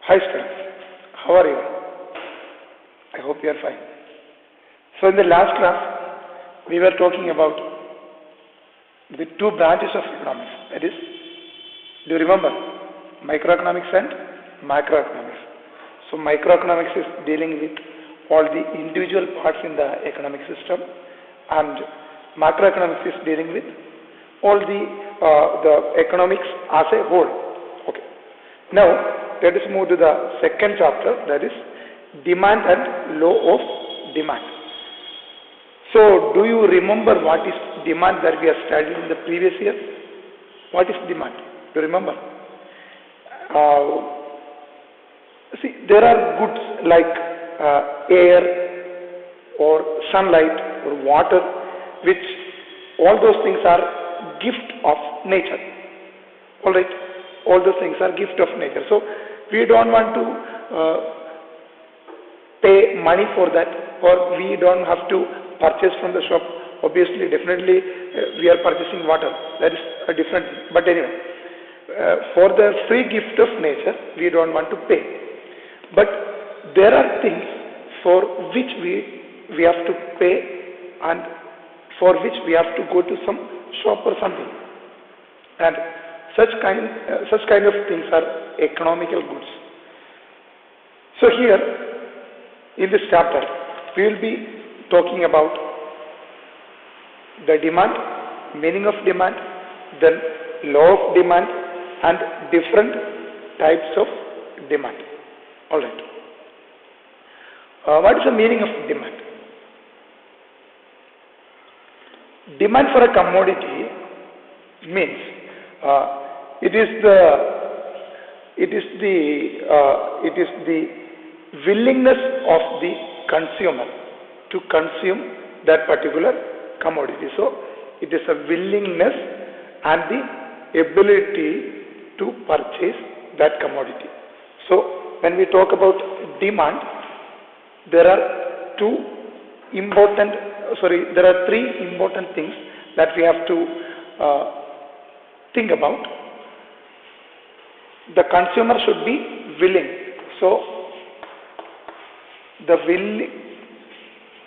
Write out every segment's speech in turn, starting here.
Hi students, how are you? I hope you are fine. So in the last class, we were talking about the two branches of economics. That is, do you remember? Microeconomics and macroeconomics. So microeconomics is dealing with all the individual parts in the economic system, and macroeconomics is dealing with all the economics as a whole. Okay. Now let us move to the second chapter, that is demand and law of demand. So do you remember what is demand that we have studied in the previous year? What is demand? Do you remember? See, there are goods like air or sunlight or water, which all those things are gift of nature. All right, all those things are gift of nature. So we don't want to pay money for that, or we don't have to purchase from the shop. Obviously, definitely, we are purchasing water. That is a different thing. But anyway, for the free gift of nature, we don't want to pay. But there are things for which we have to pay, and for which we have to go to some shop or something. And such kind of things are economical goods. So here, in this chapter, we will be talking about the demand, meaning of demand, then law of demand, and different types of demand. All right. What is the meaning of demand? Demand for a commodity means it is the willingness of the consumer to consume that particular commodity. So it is a willingness and the ability to purchase that commodity. So when we talk about demand, there are three important things that we have to think about. The consumer should be willing. So the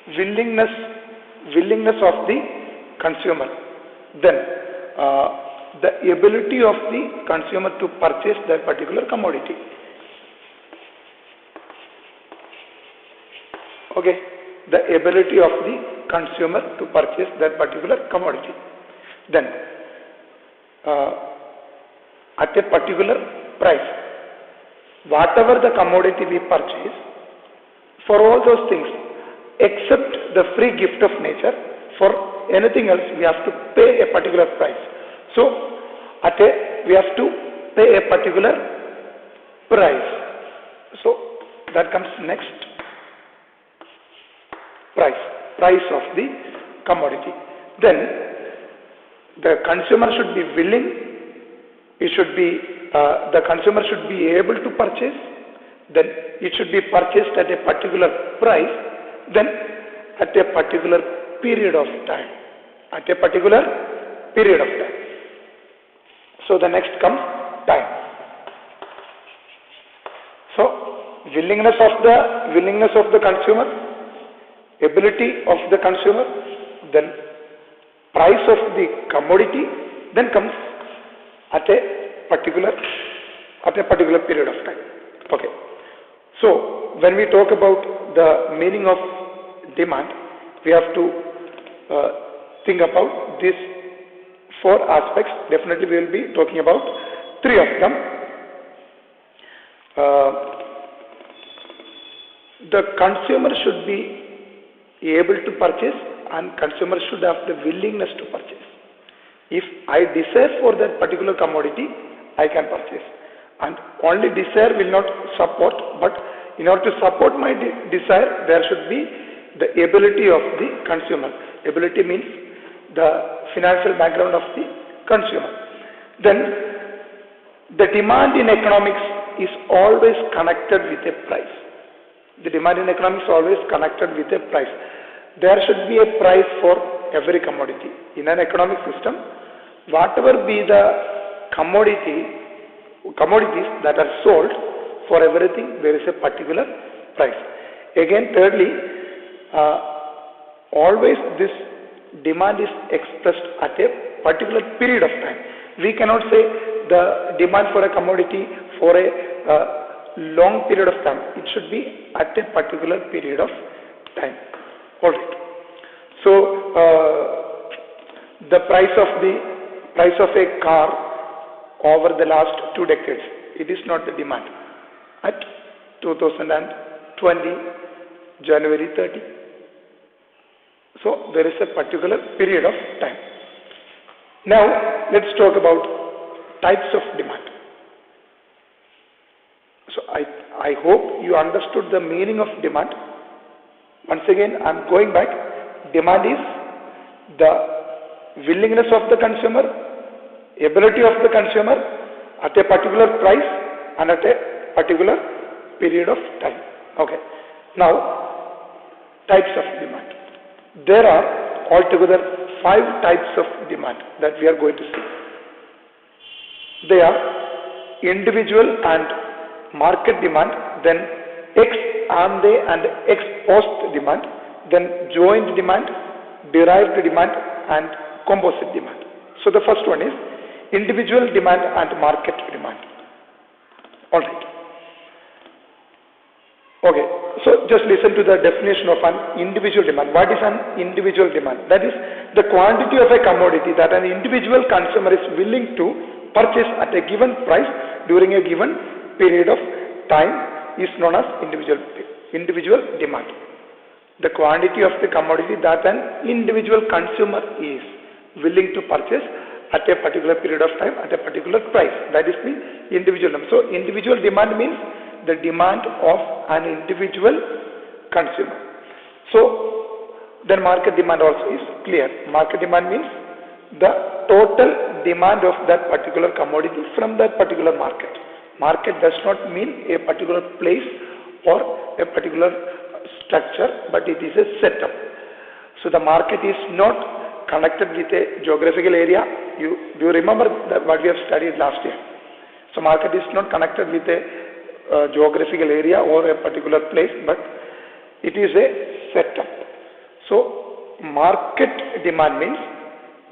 willingness of the consumer. Then the ability of the consumer to purchase that particular commodity. Okay, the ability of the consumer to purchase that particular commodity. Then at a particular price, whatever the commodity we purchase, for all those things except the free gift of nature, for anything else we have to pay a particular price. So we have to pay a particular price. So that comes next. Price of the commodity. Then the consumer should be willing. The consumer should be able to purchase. Then it should be purchased at a particular price. Then at a particular period of time. So the next comes time. So willingness of the consumer, ability of the consumer, then price of the commodity, then comes at a particular period of time. Okay. So when we talk about the meaning of demand, we have to think about these four aspects. Definitely we will be talking about three of them. The consumer should be able to purchase, and consumer should have the willingness to purchase. If I desire for that particular commodity, I can purchase. And only desire will not support, but in order to support my desire, there should be the ability of the consumer. Ability means the financial background of the consumer. Then the demand in economics is always connected with a price. The demand in economics is always connected with a price. There should be a price for every commodity. In an economic system, whatever be the commodities that are sold, for everything there is a particular price. Again, thirdly, always this demand is expressed at a particular period of time. We cannot say the demand for a commodity for a long period of time. It should be at a particular period of time. All right. So the price of a car over the last 2 decades, it is not the demand. At 2020 January 30. So there is a particular period of time. Now let's talk about types of demand. So I hope you understood the meaning of demand. Once again, I am going back. Demand is the willingness of the consumer, ability of the consumer at a particular price and at a particular period of time. Okay. Now, types of demand. There are altogether 5 types of demand that we are going to see. They are individual and market demand, then ex ante and ex post demand, then joint demand, derived demand and composite demand. So the first one is individual demand and market demand. Alright. Okay, so just listen to the definition of an individual demand. What is an individual demand? That is the quantity of a commodity that an individual consumer is willing to purchase at a given price during a given period of time is known as individual demand. The quantity of the commodity that an individual consumer is willing to purchase at a particular period of time at a particular price. That is the individual demand. So individual demand means the demand of an individual consumer. So then market demand also is clear. Market demand means the total demand of that particular commodity from that particular market. Market does not mean a particular place or a particular structure, but it is a setup. So the market is not connected with a geographical area. Do you remember that what we have studied last year? So market is not connected with a geographical area or a particular place, but it is a setup. So market demand means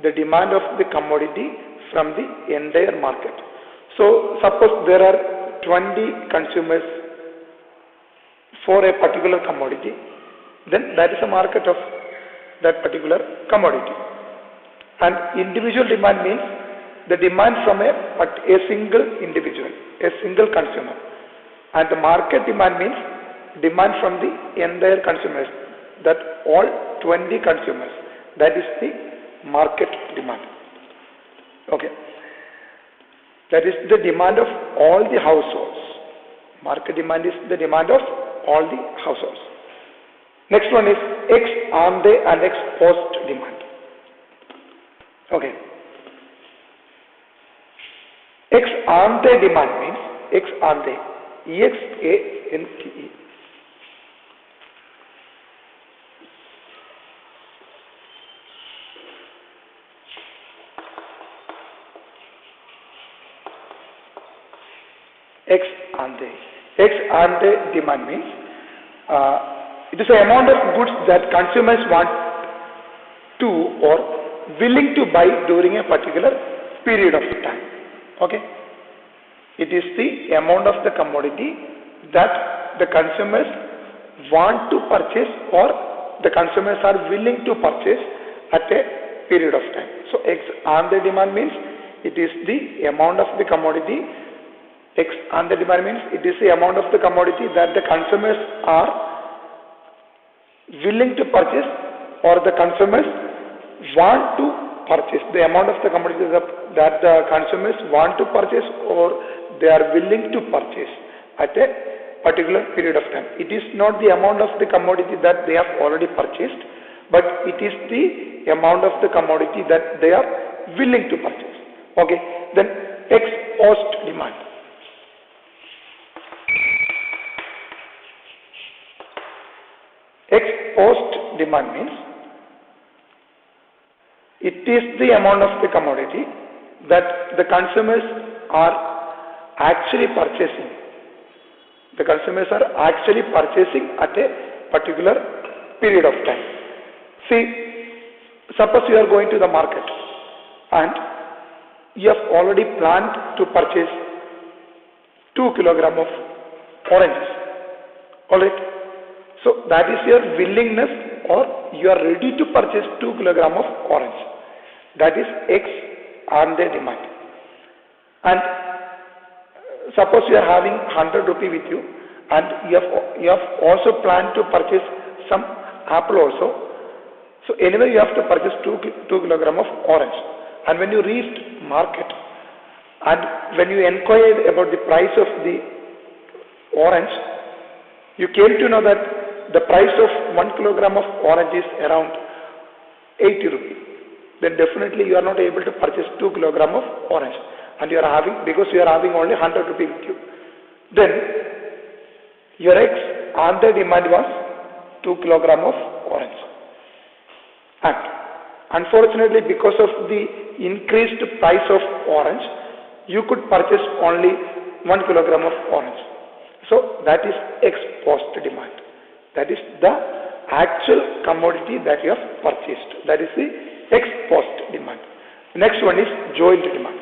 the demand of the commodity from the entire market. So suppose there are 20 consumers for a particular commodity, then that is a market of that particular commodity. And individual demand means the demand from a single individual, a single consumer. And the market demand means demand from the entire consumers, that all 20 consumers. That is the market demand. Okay. That is the demand of all the households. Market demand is the demand of all the households. Next one is ex ante and ex post demand. Okay. Ex ante demand means ex ante. EXANTE. Ex ante. Ex ante demand means it is the amount of goods that consumers want to or willing to buy during a particular period of time. Okay. It is the amount of the commodity that the consumers want to purchase or the consumers are willing to purchase at a period of time. So ex ante demand means it is the amount of the commodity. Ex ante demand means it is the amount of the commodity that the consumers are willing to purchase or the consumers want to purchase. The amount of the commodity that the consumers want to purchase or they are willing to purchase at a particular period of time. It is not the amount of the commodity that they have already purchased, but it is the amount of the commodity that they are willing to purchase. Okay. Then ex post demand. Ex post demand means it is the amount of the commodity that the consumers are actually purchasing The consumers are actually purchasing at a particular period of time. See, suppose you are going to the market and you have already planned to purchase 2 kilogram of oranges. Alright. So that is your willingness, or you are ready to purchase 2 kilogram of orange. That is X on the demand. And suppose you are having 100 rupee with you, and you have also planned to purchase some apple also. So anyway, you have to purchase 2 kilogram of orange. And when you reached market, and when you inquired about the price of the orange, you came to know that the price of 1 kilogram of orange is around 80 rupees. Then definitely you are not able to purchase 2 kilogram of orange, and you are having, because you are having only 100 rupees with you. Then your X on the demand was 2 kilogram of orange. And unfortunately, because of the increased price of orange, you could purchase only 1 kilogram of orange. So that is X post demand. That is the actual commodity that you have purchased. That is the X post demand. The next one is joint demand.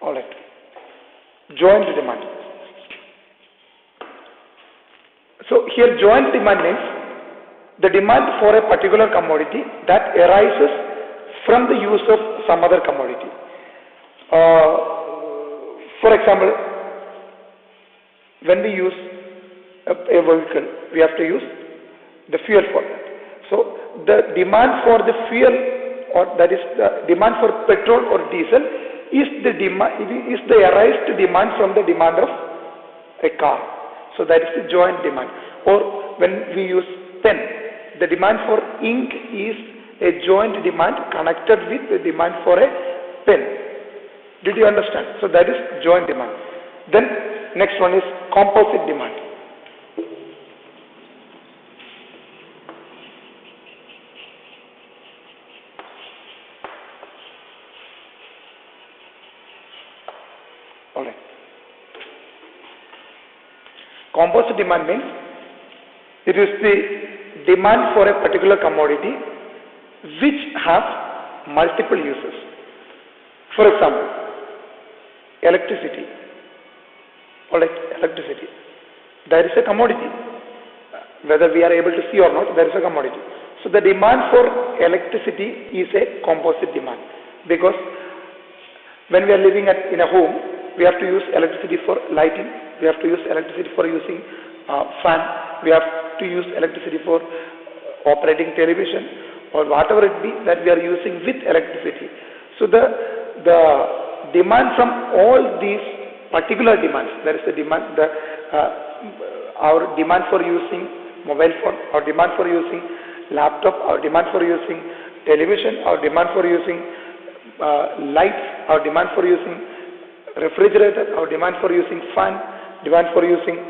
Alright. Joint demand. So here joint demand means the demand for a particular commodity that arises from the use of some other commodity. For example, when we use a vehicle, we have to use the fuel for that. So the demand for the fuel, or that is the demand for petrol or diesel, is the arised demand from the demand of a car. So that is the joint demand. Or when we use pen, the demand for ink is a joint demand connected with the demand for a pen. Did you understand? So that is joint demand. Then next one is composite demand. Alright. Composite demand means it is the demand for a particular commodity which has multiple uses. For example, electricity. Alright, electricity. There is a commodity. Whether we are able to see or not, there is a commodity. So the demand for electricity is a composite demand, because when we are living in a home, we have to use electricity for lighting, we have to use electricity for using fan, we have to use electricity for operating television, or whatever it be that we are using with electricity. So the demand from all these particular demands, there is the demand, our demand for using mobile phone, our demand for using laptop, our demand for using television, our demand for using lights, our demand for using refrigerator, our demand for using fan, demand for using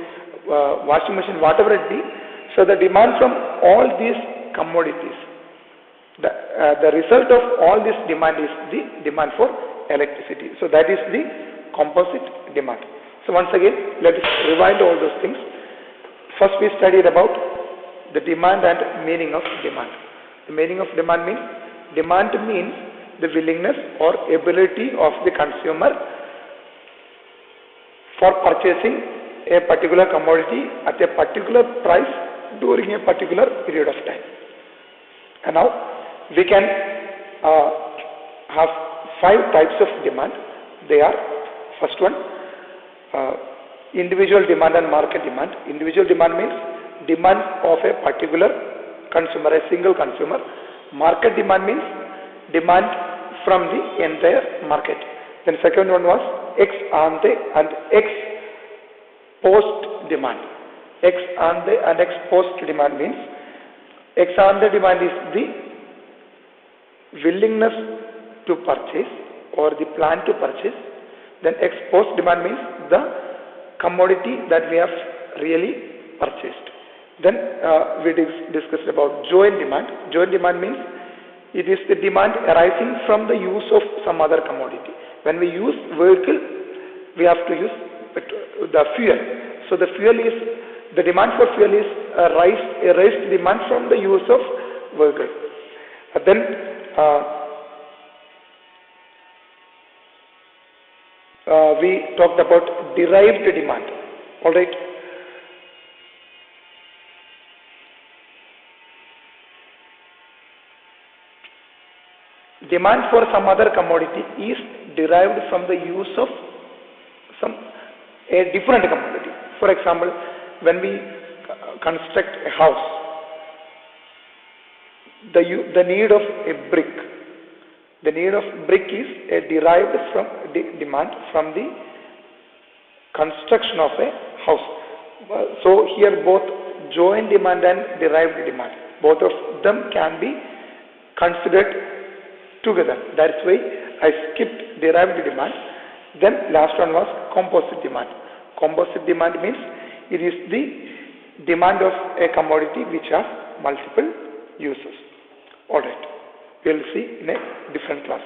washing machine, whatever it be. So the demand from all these commodities, the result of all this demand is the demand for electricity. So that is the composite demand. So once again, let us rewind all those things. First we studied about the demand and meaning of demand. The meaning of demand means the willingness or ability of the consumer for purchasing a particular commodity at a particular price during a particular period of time. And now we can have 5 types of demand. They are, first one, individual demand and market demand. Individual demand means demand of a particular consumer, a single consumer. Market demand means demand from the entire market. Then second one was ex ante and ex post demand. Ex ante and ex post demand means ex ante demand is the willingness to purchase or the plan to purchase. Then ex post demand means the commodity that we have really purchased. Then we discussed about joint demand. Joint demand means it is the demand arising from the use of some other commodity. When we use vehicle, we have to use the fuel. So the fuel is, the demand for fuel is a raised demand from the use of vehicle. Then we talked about derived demand. All right. Demand for some other commodity is derived from the use of a different commodity. For example, when we construct a house, the need of a brick, is derived from demand from the construction of a house. So here both joint demand and derived demand, both of them can be considered together. That's why I skipped derived demand. Then last one was composite demand. Composite demand means it is the demand of a commodity which has multiple uses. Alright, we will see in a different class.